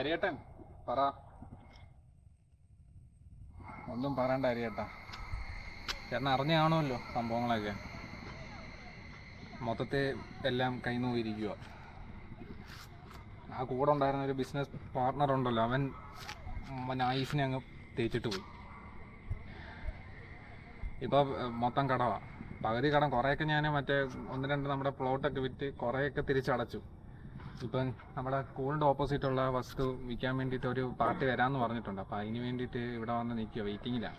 അരിയേട്ടൻ പറ. ഒന്നും പറയണ്ട അരിയേട്ടാ, ചേട്ടൻ അറിഞ്ഞു കാണുമല്ലോ സംഭവങ്ങളൊക്കെ. മൊത്തത്തിൽ എല്ലാം കൈനോയിരിക്കുക. ആ കൂടെ ഉണ്ടായിരുന്ന ഒരു ബിസിനസ് പാർട്ട്ണർ ഉണ്ടല്ലോ, അവൻ നൈസിനെ അങ്ങ് തേച്ചിട്ട് പോയി. ഇപ്പോൾ മൊത്തം കടമാണ്. പകുതി കടം കുറേയൊക്കെ ഞാൻ മറ്റേ 1-2 നമ്മുടെ പ്ലോട്ടൊക്കെ വിറ്റ് കുറേയൊക്കെ തിരിച്ചടച്ചു. ഇപ്പം നമ്മുടെ സ്കൂളിൻ്റെ ഓപ്പോസിറ്റുള്ള വസ്തു വിൽക്കാൻ വേണ്ടിയിട്ട് ഒരു പാർട്ടി വരാമെന്ന് പറഞ്ഞിട്ടുണ്ട്. അപ്പോൾ അതിന് വേണ്ടിയിട്ട് ഇവിടെ വന്ന് നിൽക്കുക, വെയിറ്റിങ്ങിലാണ്.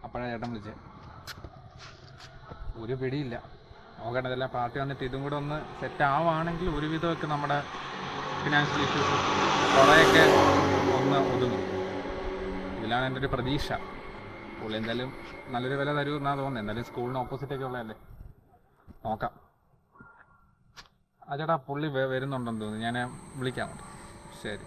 അപ്പോഴാണ് ചേട്ടൻ വിളിച്ചത്. ഒരു പിടിയില്ല. നോക്കട്ടെ, ഇതെല്ലാം പാർട്ടി വന്നിട്ട് ഇതും കൂടെ ഒന്ന് സെറ്റ് ആവുകയാണെങ്കിൽ ഒരുവിധമൊക്കെ നമ്മുടെ ഫിനാൻഷ്യൽ ഇഷ്യൂസ് കുറേയൊക്കെ ഒന്ന് ഒതുങ്ങും. ഇതിലാണ് എൻ്റെ ഒരു പ്രതീക്ഷ. പുള്ളി എന്തായാലും നല്ലൊരു വില തരുമെന്നാണ് തോന്നുന്നത്. എന്തായാലും സ്കൂളിന് ഓപ്പോസിറ്റൊക്കെ ഉള്ളതല്ലേ, നോക്കാം. ആ ചേട്ടാ, പുള്ളി വരുന്നുണ്ടെന്ന് തോന്നുന്നു. ഞാൻ വിളിക്കാം. ശരി.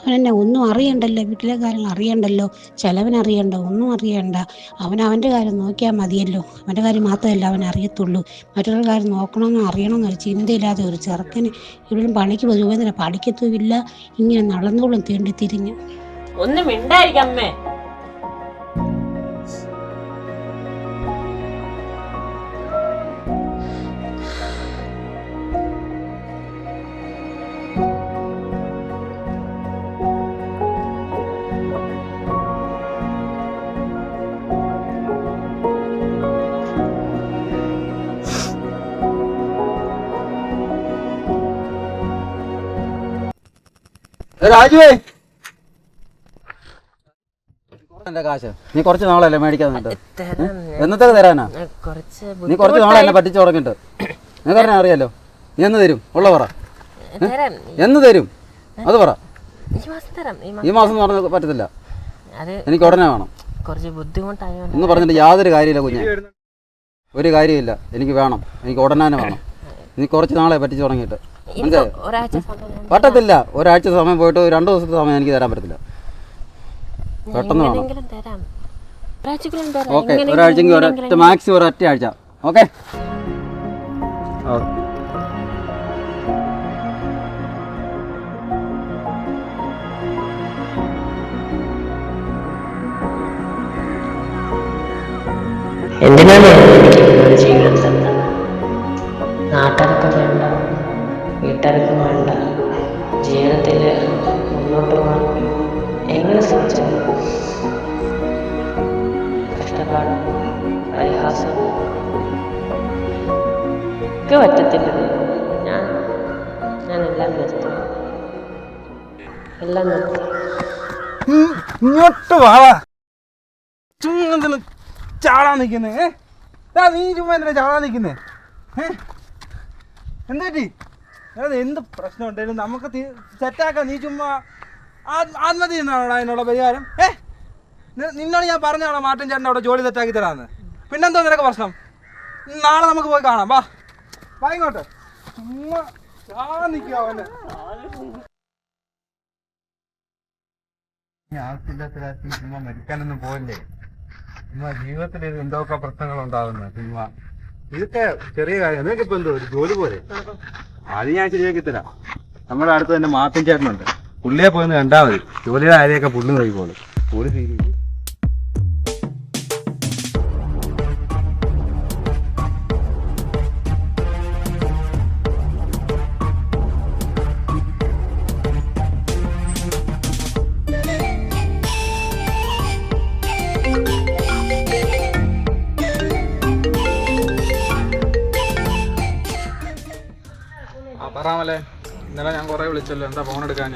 അവനെന്നെ ഒന്നും അറിയണ്ടല്ലോ, വീട്ടിലെ കാര്യങ്ങൾ അറിയണ്ടല്ലോ, ചിലവനറിയണ്ട, ഒന്നും അറിയണ്ട. അവൻ്റെ കാര്യം നോക്കിയാൽ മതിയല്ലോ. അവൻ്റെ കാര്യം മാത്രമല്ല അവൻ അറിയത്തുള്ളൂ. മറ്റൊരു കാര്യം നോക്കണമെന്നോ അറിയണമെന്നൊരു ചിന്തയില്ലാതെ ഒരു ചെറുക്കന് ഇവിടെ പണിക്ക് പോയി പഠിക്കത്തുമില്ല. ഇങ്ങനെ നടന്നോളും തേണ്ടി തിരിഞ്ഞ്. ഒന്നും മിണ്ടായിരിക്കമ്മേ. രാജുവേ, എന്റെ കാശ് നീ കുറച്ച് നാളല്ലേ മേടിക്കാൻ എന്നത്തേക്ക് തരാനാ? നീ കുറച്ച് നാളെ എന്നെ പറ്റിച്ചു തുടങ്ങിട്ട്. നിനക്ക് അറിയാലോ. നീ എന്ന് തരും? ഉള്ള പറ. എന്ന് തരും അത് പറ. ഈ മാസം എന്ന് പറഞ്ഞാൽ പറ്റത്തില്ല. എനിക്ക് ഉടനെ വേണം. എന്ന് പറഞ്ഞിട്ട് യാതൊരു കാര്യമില്ല കുഞ്ഞെ, ഒരു കാര്യമില്ല. എനിക്ക് വേണം, എനിക്ക് ഉടനെ വേണം. നീ കുറച്ച് നാളെ പറ്റിച്ചു തുടങ്ങിയിട്ട്. പറ്റത്തില്ല. ഒരാഴ്ച സമയം പോയിട്ട് 2 ദിവസത്തെ സമയം എനിക്ക് തരാൻ പറ്റത്തില്ല. പെട്ടെന്ന് വേണം. ഓക്കെ, ഒരാഴ്ചക്ക് ഒരൊറ്റ മാക്സിമം ഒരൊറ്റ ആഴ്ച. ഓക്കെ. എന്തിനാണ് ജീവിതം തന്നെ? നാട്ടുകാർക്ക് വേണ്ട, വീട്ടുകാർക്ക് വേണ്ട, ജീവിതത്തിൽ മുന്നോട്ട് പോകാൻ എങ്ങനെ സാധിച്ചു? കഷ്ടപ്പാട്, പരിഹാസം ഒക്കെ പറ്റത്തില്ല. ഞാൻ എല്ലാം നിർത്തി, എല്ലാം നിർത്തി. ഇങ്ങോട്ട് വാ. ചാടാൻ നിൽക്കുന്നേ? നീ ചുമ്മാ എന്തിനാ ചാടാൻ നിൽക്കുന്നേ? എന്താ പറ്റി? അതായത് എന്ത് പ്രശ്നം ഉണ്ടെങ്കിലും നമുക്ക് സെറ്റാക്കാം. നീ ചുമ്മാ ആത്മഹത്യ ചെയ്യുന്നതാണോ അതിനുള്ള പരിഹാരം? നിന്നോട് ഞാൻ പറഞ്ഞാണോ മാട്ടൻ ചേട്ടൻ അവിടെ ജോലി സെറ്റാക്കി തരാമെന്ന്? പിന്നെന്തോ നിനക്ക് പ്രശ്നം? നാളെ നമുക്ക് പോയി കാണാം. വാ വാ ഇങ്ങോട്ട്. ആവശ്യമില്ലാത്ത മരിക്കാനൊന്നും പോകല്ലേ. ജീവിതത്തിൽ എന്തൊക്കെ പ്രശ്നങ്ങൾ ഉണ്ടാകുന്നത് ചുമ്മാ. ഇതൊക്കെ ചെറിയ കാര്യം. നിനക്ക് ഇപ്പൊ എന്തോ ഒരു ജോലി പോലെ അത് ഞാൻ ശരിയാക്കി തരാം. നമ്മുടെ അടുത്ത് തന്നെ മാത്തൻ ചേട്ടനുണ്ട്. പുള്ളിയെ പോയെന്ന് കണ്ടാൽ മതി. ജോലിയുടെ കാര്യമൊക്കെ പുള്ളി നോക്കിക്കോളും. ഒരു തീരുമാനം. പറയാമല്ലേ, ഇന്നലെ ഞാൻ കുറെ വിളിച്ചല്ലോ, എന്താ ഫോൺ എടുക്കാൻ?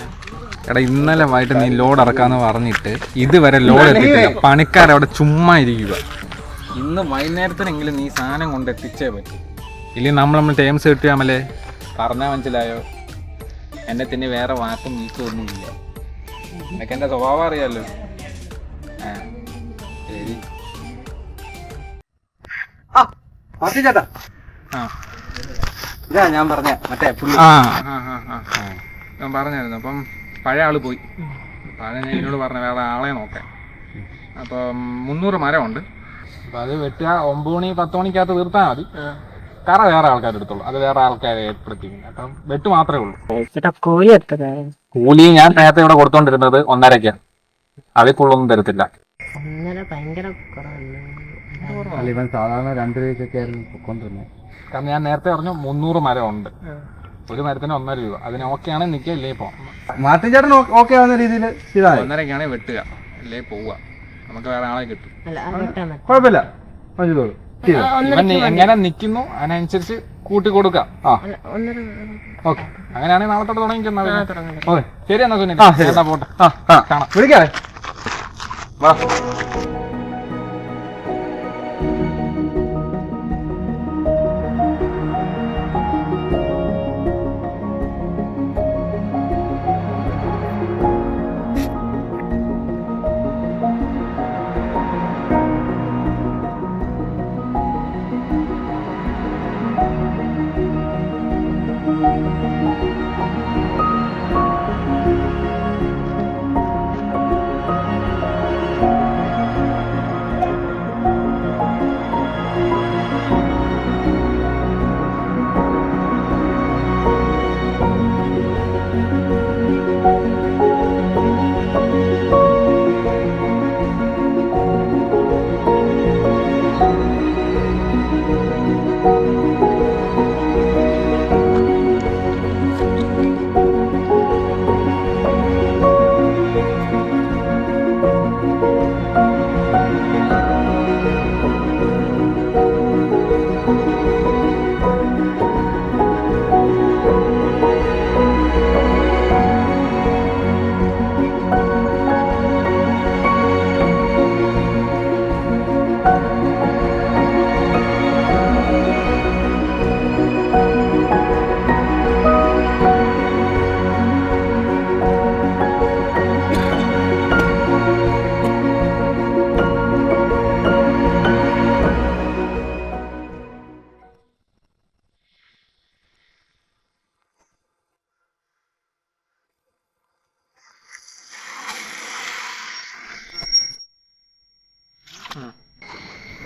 എടാ ഇന്നലെ വൈകിട്ട് നീ ലോഡ് ഇറക്കാന്ന് പറഞ്ഞിട്ട് ഇതുവരെ ലോഡ് എത്തിയിട്ടില്ല. പണിക്കാരവിടെ ചുമ്മാ ഇരിക്കുക. ഇന്ന് വൈകുന്നേരത്തിനെങ്കിലും നീ സാധനം കൊണ്ട് എത്തിച്ചേ പറ്റും. ഇല്ലെങ്കിൽ നമ്മൾ ടേംസ് കിട്ടിയാമല്ലേ. പറഞ്ഞാൽ മനസ്സിലായോ? എന്നെ തന്നെ വേറെ വാക്കും നീക്കും ഒന്നുമില്ല. എന്നൊക്കെ എൻ്റെ സ്വഭാവം അറിയാമല്ലോ. ശരി. ചേട്ടാ ഞാൻ പറഞ്ഞ മറ്റേ ഞാൻ പറഞ്ഞായിരുന്നു. അപ്പം പഴയ ആള് പോയി. പഴയ ഞാൻ എന്നോട് പറഞ്ഞ വേറെ ആളെ നോക്കാൻ. അപ്പം 300 മരമുണ്ട്. അപ്പം അത് വെട്ടുക 9 മണി 10 മണിക്കകത്ത് തീർത്താൽ മതി. കറ വേറെ ആൾക്കാർ എടുത്തോളൂ. അത് വേറെ ആൾക്കാരെ ഏർപ്പെടുത്തിക്കുന്നു. അപ്പം വെട്ട് മാത്രമേ ഉള്ളൂ. കൂലി ഞാൻ നേരത്തെ ഇവിടെ കൊടുത്തോണ്ടിരുന്നത് 1.5. അതിൽ കൂടുതലൊന്നും തരത്തില്ല. അല്ല, ഇവൻ സാധാരണ 2 രൂപയ്ക്കൊക്കെ ആയിരുന്നു പൊക്കോണ്ടിരുന്നത്. കാരണം ഞാൻ നേരത്തെ പറഞ്ഞു 300 മരമുണ്ട്. ഒരു മരത്തിന് 1.5 രൂപ. അതിന് ഓക്കെയാണ് നിൽക്കുക, ഇല്ലേ പോവാം. മാത്തൻ ചേട്ടൻ ഓക്കെ ആവുന്ന രീതിയിൽ 1.5ക്കാണ് വെട്ടുക, അല്ലേ പോവുക. നമുക്ക് വേറെ ആളെ കിട്ടും. കുഴപ്പമില്ല. ഇവൻ എങ്ങനെ നിൽക്കുന്നു അതിനനുസരിച്ച് കൂട്ടി കൊടുക്കാം. ഓക്കെ, അങ്ങനെയാണെങ്കിൽ നാളെ തൊട്ട് തുടങ്ങിക്കുന്ന. ഓക്കെ ശരി എന്നാ സുനിൽ, എന്നാ പോട്ടെ. കാണാം, വിളിക്കാവേ. വാ.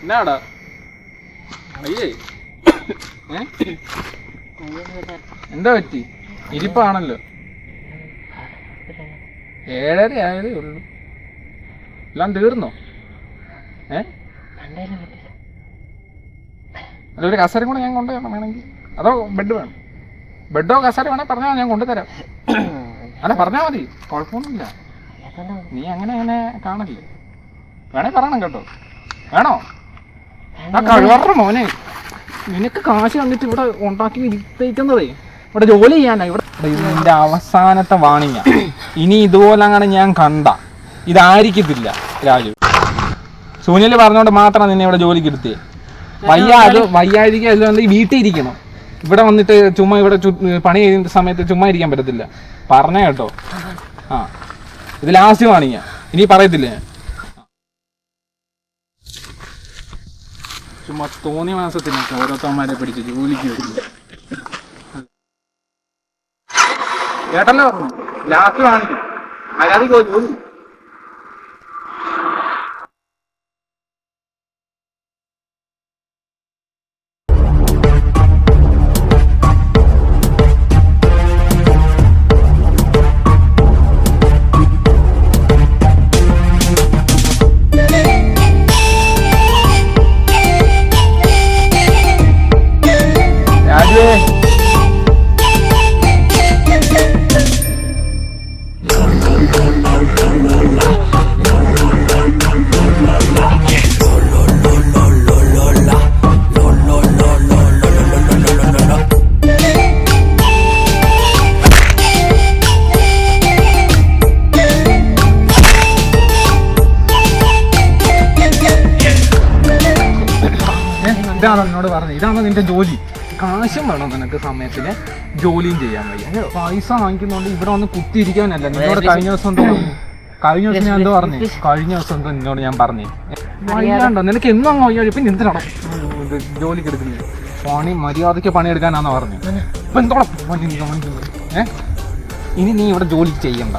എന്നാടാ അയ്യേ എന്താ പറ്റി? ഇരിപ്പാണല്ലോ. 7:30 ആയതേ ഉള്ളൂ. എല്ലാം തീർന്നോ? അല്ല, ഒരു കസേര കൂടെ ഞാൻ കൊണ്ടുവരണം വേണമെങ്കിൽ. അതോ ബെഡ് വേണം? ബെഡോ കസേര വേണേ പറഞ്ഞാൽ ഞാൻ കൊണ്ടുതരാം. അല്ല പറഞ്ഞാൽ മതി, കുഴപ്പമൊന്നുമില്ല. നീ അങ്ങനെ കാണല്ലേ. വേണേ പറയണം കേട്ടോ. വേണോ? ആ കഴിവറ മോനെ, നിനക്ക് കാശ് കണ്ടിട്ട് ഇവിടെ ഉണ്ടാക്കി ഇരുത്തേക്കുന്നതേ ഇവിടെ ജോലി ചെയ്യാനാ. ഇവിടെ ഇതിന്റെ അവസാനത്തെ വാണിങ്ങ. ഇനി ഇതുപോലെ അങ്ങനെ ഞാൻ കണ്ട ഇതായിരിക്കത്തില്ല രാജു. സുനിൽ പറഞ്ഞോണ്ട് മാത്രം നിന്നെ ഇവിടെ ജോലിക്ക് ഇരുത്തിയേ. വയ്യാഴിക അല്ലാണ്ട് വീട്ടിൽ ഇരിക്കണം. ഇവിടെ വന്നിട്ട് ചുമ്മാ ഇവിടെ പണി ചെയ്യുന്ന സമയത്ത് ചുമ്മാ ഇരിക്കാൻ പറ്റത്തില്ല. പറഞ്ഞ കേട്ടോ. ഇത് ലാസ്റ്റ് വാണിങ്ങ, ഇനി പറയത്തില്ലേ. ചുമ്മാ തോന്നിയ മാസത്തിനൊക്കെ ഓരോരുത്തന്മാരെ പിടിച്ച് ജോലിക്ക് വരുന്നത്. ചേട്ടല്ലേ പറഞ്ഞു ലാസ്റ്റ് കാണിക്കും മര്യാദയ്ക്ക് പോയി ജോലി. ഇതാണോ എന്നോട് പറഞ്ഞത്? ഇതാണോ നിന്റെ ജോലി? കാശും വേണം നിനക്ക്, സമയത്തിന് ജോലിയും ചെയ്യാൻ വയ്യ. പൈസ വാങ്ങിക്കുന്നോണ്ട് ഇവിടെ വന്ന് കുത്തിയിരിക്കാനല്ല. നിന്നോട് കഴിഞ്ഞ ദിവസം ഞാൻ എന്തോ പറഞ്ഞു? കഴിഞ്ഞ ദിവസം എന്തോ നിന്നോട് ഞാൻ പറഞ്ഞു വയ്യാണ്ടോ നിനക്ക് എന്നും അങ്ങ് വയ്യ. പിന്നെ എന്തിനാണോ ജോലിക്ക് എടുക്കുന്നത്? പണി മര്യാദയ്ക്ക് പണിയെടുക്കാനാണോ പറഞ്ഞു? ഇപ്പൊ എന്തോളം ഇനി നീ ഇവിടെ ജോലി ചെയ്യണ്ട.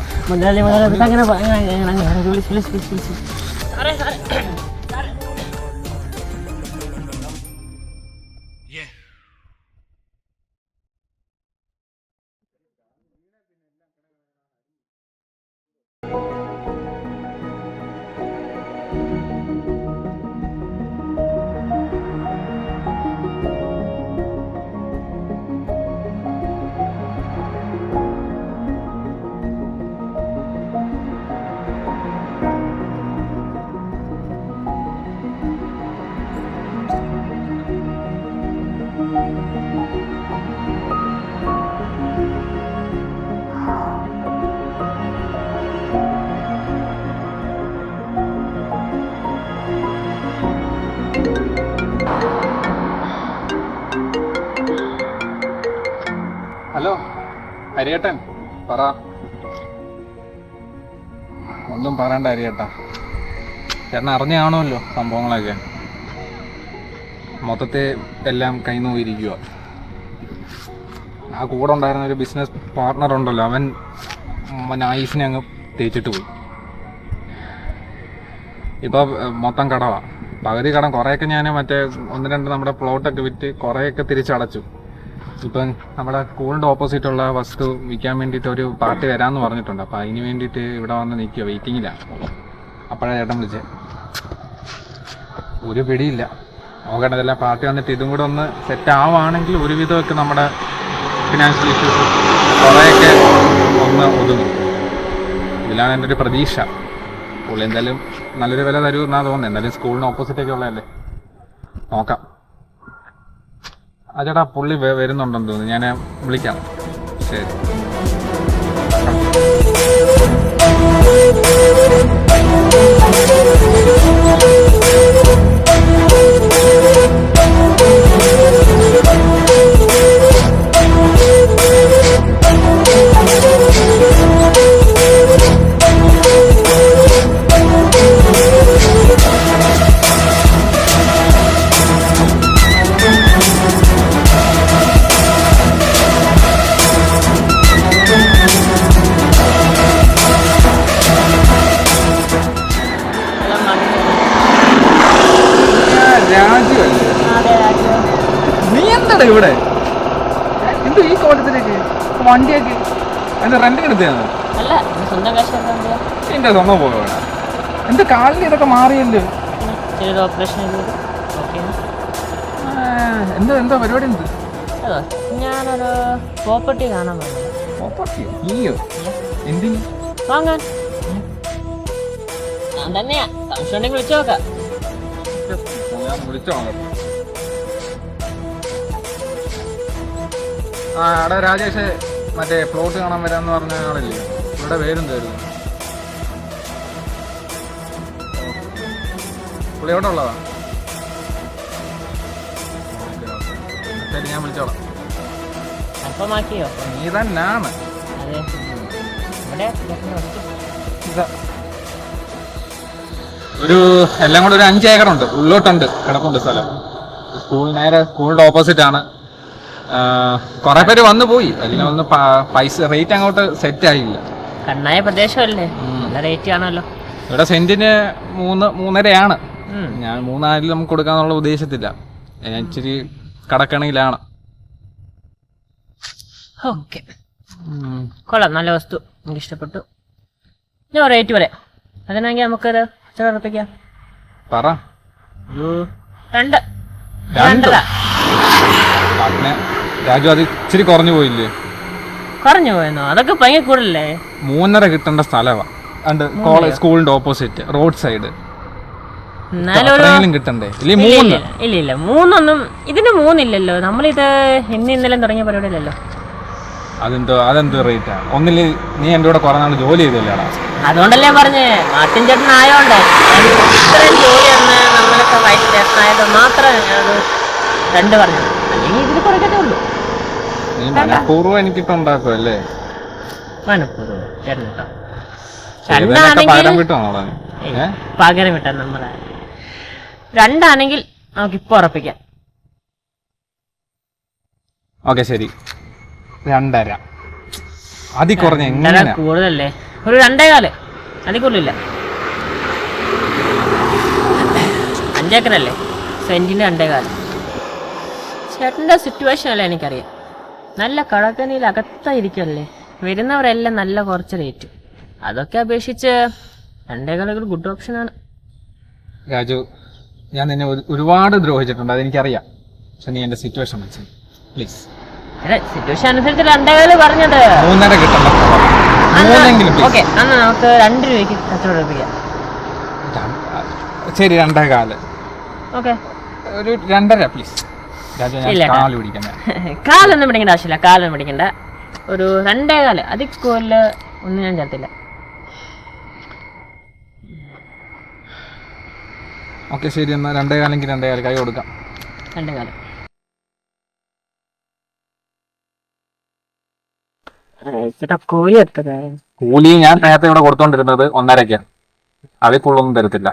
ഹലോ ഹരിയേട്ടൻ, പറ. ഒന്നും പറയണ്ട ഹരിയേട്ടാ, ചേട്ടൻ അറിഞ്ഞു കാണുമല്ലോ സംഭവങ്ങളൊക്കെ. മൊത്തത്തിൽ എല്ലാം കൈനോയിരിക്കുക. ആ കൂടെ ഉണ്ടായിരുന്ന ഒരു ബിസിനസ് പാർട്ട്ണർ ഉണ്ടല്ലോ, അവൻ നൈഫിനെ അങ്ങ് തേച്ചിട്ട് പോയി. ഇപ്പോൾ മൊത്തം കടവാ. പകുതി കടം കുറേയൊക്കെ ഞാൻ മറ്റേ 1-2 നമ്മുടെ പ്ലോട്ടൊക്കെ വിറ്റ് കുറേയൊക്കെ തിരിച്ചടച്ചു. ഇപ്പം നമ്മുടെ സ്കൂളിൻ്റെ ഓപ്പോസിറ്റുള്ള വസ്തു വിൽക്കാൻ വേണ്ടിയിട്ട് ഒരു പാർട്ടി വരാമെന്ന് പറഞ്ഞിട്ടുണ്ട്. അപ്പോൾ അതിന് വേണ്ടിയിട്ട് ഇവിടെ വന്ന് നിൽക്കുക, വെയിറ്റിങ്ങിലാണ്. അപ്പോഴാണ് ചേട്ടൻ വിളിച്ചത്. ഒരു പിടിയില്ല. നോക്കട്ടെ, ഇതെല്ലാം പാർട്ടി വന്നിട്ട് ഇതും കൂടെ ഒന്ന് സെറ്റ് ആവുകയാണെങ്കിൽ ഒരുവിധമൊക്കെ നമ്മുടെ ഫിനാൻഷ്യൽ ഇഷ്യൂസ് കുറേയൊക്കെ ഒന്ന് ഒതുങ്ങും. ഇതിലാണ് എൻ്റെ ഒരു പ്രതീക്ഷ. പുള്ളി എന്തായാലും നല്ലൊരു വില തരുമെന്നാണ് തോന്നുന്നത്. എന്തായാലും സ്കൂളിന് ഓപ്പോസിറ്റൊക്കെ ഉള്ളതല്ലേ, നോക്കാം. ആ ചേട്ടാ, പുള്ളി വരുന്നുണ്ടെന്ന് തോന്നുന്നു. ഞാൻ വിളിക്കാം. ശരി. നീ എന്താടാ ഇവിടെ? എന്ത് ഈ കോലത്തിലേക്ക് വണ്ടിയൊക്കെ അതിന്റെ റെന്റ് എടുത്തതാണ്? എന്റെ സ്വന്തം പോകാ. എന്റെ കാലിൽ ഇതൊക്കെ മാറിയല്ലോ. എന്താ പരിപാടി? എന്ത്? ഞാനൊരു പ്രോപ്പർട്ടി കാണാൻ വന്നു. പ്രോപ്പർട്ടിയോ? നീയോ? എന്തിന് വാങ്ങാൻ? ഞാൻ തന്നെയാ. സംശയം വിളിച്ചു നോക്കാം. ഞാൻ വിളിച്ചോ? ആ അവിടെ രാജേഷ് മറ്റേ പ്ലോട്ട് കാണാൻ വരാന്ന് പറഞ്ഞ ആളല്ലേ? ഇവിടെ പേരെന്തായിരുന്നു? പുള്ളി എവിടെ ഉള്ളതാ? ശരി, ഞാൻ വിളിച്ചോളാം. നീ തന്നെയാണ്. ഒരു എല്ലാം കൂടെ ഒരു 5 ഏക്കറുണ്ട്, ഉള്ളോട്ടുണ്ട്, കിടപ്പുണ്ട് സ്ഥലം. നേരെ സ്കൂളിന്റെ ഓപ്പോസിറ്റ് ആണ്. കുറെ പേര് വന്നു പോയി, എല്ലാം ഒന്ന് പൈസ റേറ്റ് അങ്ങോട്ട് സെറ്റ് ആയില്ല. കണ്ണായ പ്രദേശമല്ലേ, നല്ല റേറ്റ് ആണല്ലോ. ഇവിടെ സെന്റിന് 3.5 ഞാൻ 3.4 നമുക്ക് കൊടുക്കാന്നുള്ള ഉദ്ദേശത്തില്ല, ഞാൻ ഇച്ചിരി കടക്കണിയിലാണ്. ഓക്കെ, കൊള്ളാം, നല്ല വസ്തു, എനിക്ക് ഇഷ്ടപ്പെട്ടു. ഞാൻ റേറ്റ് പറയാം, അതിനാണെങ്കിൽ നമുക്കൊരു ഉറപ്പിക്കാം. പറ. 2. രാജു, അത് ഇച്ചിരി കുറഞ്ഞു പോയില്ലേ? കുറഞ്ഞു പോയെന്നോ? അതൊക്കെ ഭയങ്കര കൂടുതലല്ലേ. 3.5 കിട്ടേണ്ട സ്ഥലമാണ്. കോളേജ് സ്കൂളിന്റെ ഓപ്പോസിറ്റ് റോഡ് സൈഡ്. കിട്ടണ്ടേ? ഇല്ല 3 ഇതിന് 3 ഇല്ലല്ലോ. നമ്മളിത് ഇന്നലെ തുടങ്ങിയ പരിപാടിയല്ലല്ലോ. അതെന്തോ റേറ്റാ? ഒന്നില് നീ എന്റെ കൂടെ കുറെ നാൾ ജോലി ചെയ്തല്ലേടാ? അതുകൊണ്ടല്ലേ പറഞ്ഞേ, മാർട്ടിൻ ചേട്ടൻ ആയോണ്ട് ഇത്രയും ജോലി നമ്മളൊക്കെ വൈറ്റ് ചേട്ടനായത് മാത്രം 2 പറഞ്ഞു. അല്ലെങ്കിൽ ഇതിൽ കുറയ്ക്കത്തേ ഉള്ളൂ. നീ മനഃപൂർവ്വം എനിക്കിട്ടുണ്ടാക്കും അല്ലേ? മനഃപൂർവ്വം ചേട്ടൻ കേട്ടോ. പകരം വിട്ടാ നമ്മളെ 2 ആണെങ്കിൽ നമുക്കിപ്പോ ഉറപ്പിക്കാം. ഓക്കെ ശരി, 2.5. അതി കുറഞ്ഞ കൂടുതലല്ലേ? ഒരു 2.25, അതിൽ കൂടുതലില്ല. 5 ഏക്കറല്ലേ, സെന്റിന് 2.25. ചേട്ടൻ്റെ സിറ്റുവേഷൻ അല്ലേ എനിക്കറിയാം. നല്ല കടക്കണിയിൽ അകത്തായിരിക്കുമല്ലേ, വരുന്നവരെല്ലാം നല്ല കുറച്ച് റേറ്റ്. അതൊക്കെ അപേക്ഷിച്ച് 2.25 ഗുഡ് ഓപ്ഷനാണ്. രാജു, ഞാൻ നിന്നെ ഒരുപാട് ദ്രോഹിച്ചിട്ടുണ്ട്, അതെനിക്കറിയാം. പക്ഷെ നീ എന്റെ സിറ്റുവേഷൻ വെച്ച് പ്ലീസ്. സിറ്റുവേഷൻ അനുസരിച്ച് 2.25 പറഞ്ഞത്. 3.5 കിട്ടണം. ഓക്കെ, അന്ന് നമുക്ക് 2 രൂപയ്ക്ക് കച്ചവടം ഉറപ്പിക്കാം. ശരി, 2.25. ഓക്കെ, ഒരു 2.5 പ്ലീസ്. കാലൊന്നും പിടിക്കേണ്ട ആവശ്യമില്ല, കാലൊന്നും പിടിക്കണ്ട. ഒരു 2.25, അതിൽ സ്കൂളിൽ ഒന്നും ഞാൻ ചേർത്തില്ല. ഓക്കെ ശരി, എന്നാൽ 2.25 2.25 കൈ കൊടുക്കാം. 2.25. കൂലി ഞാൻ നേരത്തെ ഇവിടെ കൊടുത്തോണ്ടിരുന്നത് 1.5. അതിൽ കൂടുതലൊന്നും തരത്തില്ല.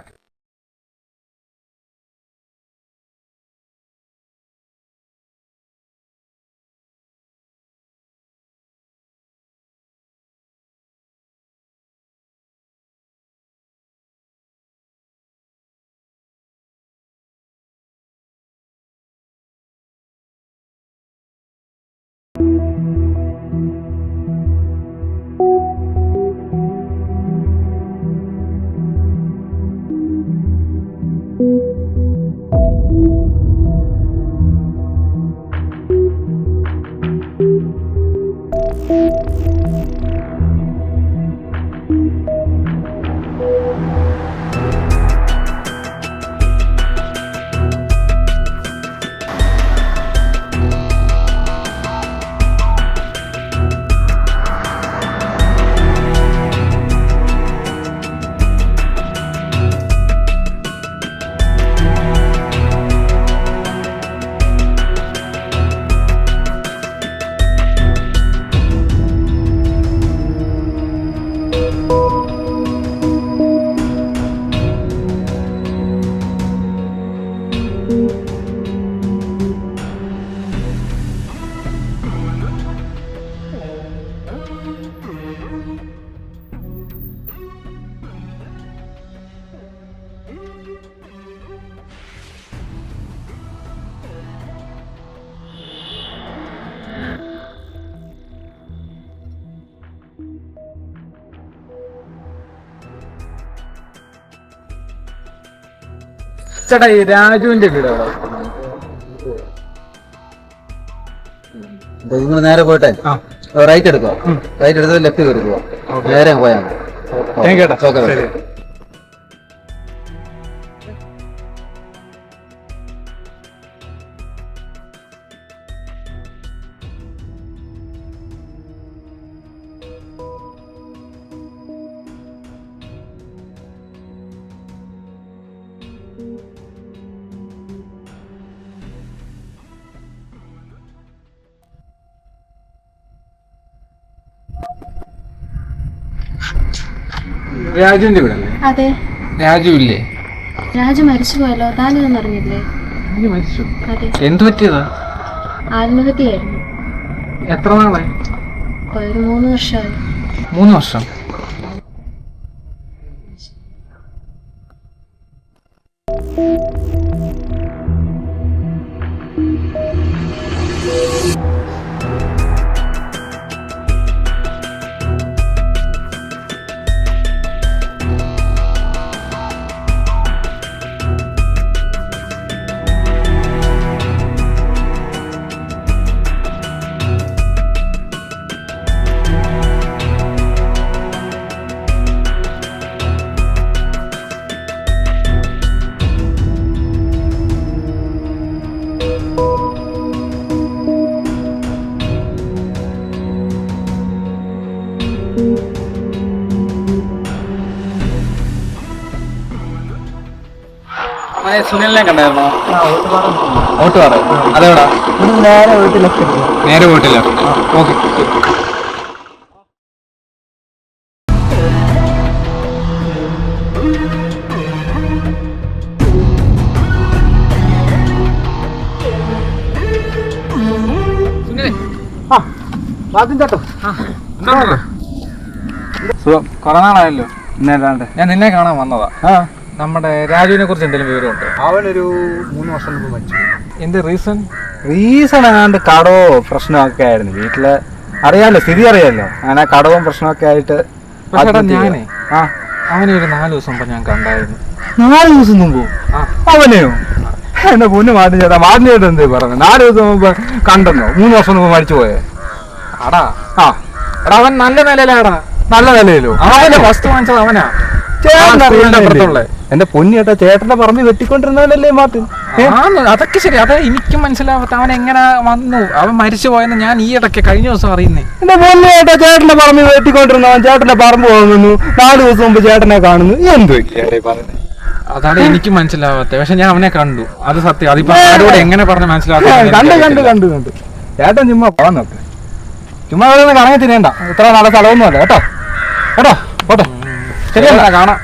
ചേട്ടാ, ഈ രാജുവിന്റെ വീട് നിങ്ങൾ നേരെ പോയിട്ടെ റൈറ്റ് എടുക്കുക. റൈറ്റ് എടുത്ത് ലെഫ്റ്റ് കയറുക, നേരെ പോയാൽ മതി. രാജുവിന്റെ വീടല്ലേ? അതെ. രാജു ഇല്ലേ? രാജു മരിച്ചു പോയല്ലോ, താനിതൊന്നും അറിഞ്ഞില്ലേ? രാജു മരിച്ചു? അതെ, എന്തു പറ്റിയതാ? ആത്മഹത്യയായിരുന്നു. എത്ര നാളായി? ഒരു 3 വർഷമായി. 3 വർഷം. സുനിലിനെ കണ്ടായിരുന്നോ? ഓട്ടുപാറ. അതെവിടാ? നേരെ വീട്ടില്ല. ഓക്കെ. സുഖം. കുറെ നാളായല്ലോ. ഞാൻ നിന്നെ കാണാൻ വന്നതാ. നമ്മുടെ രാജുവിനെ കുറിച്ച് എന്തെങ്കിലും വിവരമുണ്ടോ? അവനൊരു 3 വർഷം മുമ്പ് മരിച്ചു. എന്ത് റീസൺ? ആണ്ട് കടവോ പ്രശ്നമൊക്കെ ആയിരുന്നു വീട്ടില്. അറിയാലോ, സ്ഥിതി അറിയാലോ. അങ്ങനെ കടവും പ്രശ്നമൊക്കെ ആയിട്ട് ഞാനേ അവനെ ഒരു 4 ദിവസം മുമ്പ് ഞാൻ കണ്ടായിരുന്നു. 4 ദിവസം മുമ്പോ? അവനെയോ? എന്റെ പൊന്നു മാറ്റി ചേട്ടാ, മാറ്റി ചേട്ടാ എന്തേ പറഞ്ഞു? 4 ദിവസം മുമ്പ് കണ്ടെന്നോ? 3 വർഷം മുമ്പ് മരിച്ചു പോയേ? എടാ അവൻ നല്ല നിലയിലാടാ. നല്ല നിലയിലോ? അവന്റെ വസ്തു വാങ്ങിച്ചത് അവനാ. എന്റെ പൊന്നു ചേട്ടാ, ചേട്ടന്റെ പറമ്പ് വെട്ടിക്കൊണ്ടിരുന്നവനല്ലേ മാർട്ടിൻ? അതൊക്കെ ശരി. അത് എനിക്കും മനസ്സിലാവാത്ത അവൻ എങ്ങനെ വന്നു. അവൻ മരിച്ചു പോയെന്ന് ഞാൻ ഈ ഇടയ്ക്ക് കഴിഞ്ഞ ദിവസം അറിയുന്നേ. എന്റെ പൊന്നു ചേട്ടാ, ചേട്ടന്റെ പറമ്പ് വെട്ടിക്കൊണ്ടിരുന്നവൻ ചേട്ടന്റെ പറമ്പ് വാങ്ങുന്നു, 4 ദിവസം മുമ്പ് ചേട്ടനെ കാണുന്നു. എന്ത് പറയുന്നത്? അതാണ് എനിക്ക് മനസ്സിലാവാത്ത. പക്ഷെ ഞാൻ അവനെ കണ്ടു. അത് സത്യം. അതിപ്പോ ആരോട് എങ്ങനെ പറഞ്ഞ് മനസ്സിലാക്കാം? കണ്ടു. ചേട്ടൻ ചുമ്മാ പോകാൻ നോക്ക്. ചുമ്മാ കറങ്ങി തിരിയണ്ട. ഇത്ര നല്ല സ്ഥലമൊന്നും അല്ല കേട്ടോ. പോട്ടെ. ശരിയല്ല, കാണാം.